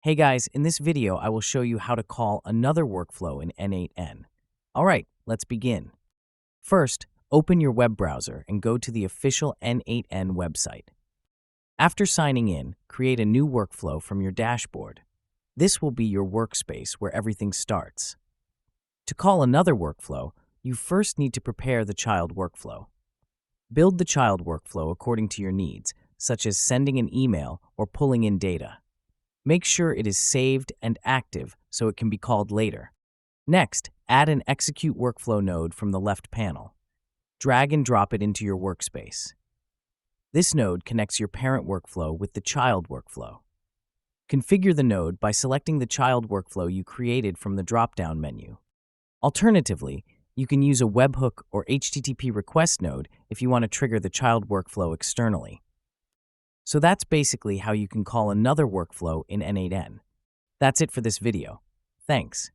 Hey guys, in this video I will show you how to call another workflow in n8n. Alright, let's begin. First, open your web browser and go to the official n8n website. After signing in, create a new workflow from your dashboard. This will be your workspace where everything starts. To call another workflow, you first need to prepare the child workflow. Build the child workflow according to your needs, such as sending an email or pulling in data. Make sure it is saved and active so it can be called later. Next, add an Execute Workflow node from the left panel. Drag and drop it into your workspace. This node connects your parent workflow with the child workflow. Configure the node by selecting the child workflow you created from the drop-down menu. Alternatively, you can use a webhook or HTTP request node if you want to trigger the child workflow externally. So that's basically how you can call another workflow in n8n. That's it for this video. Thanks.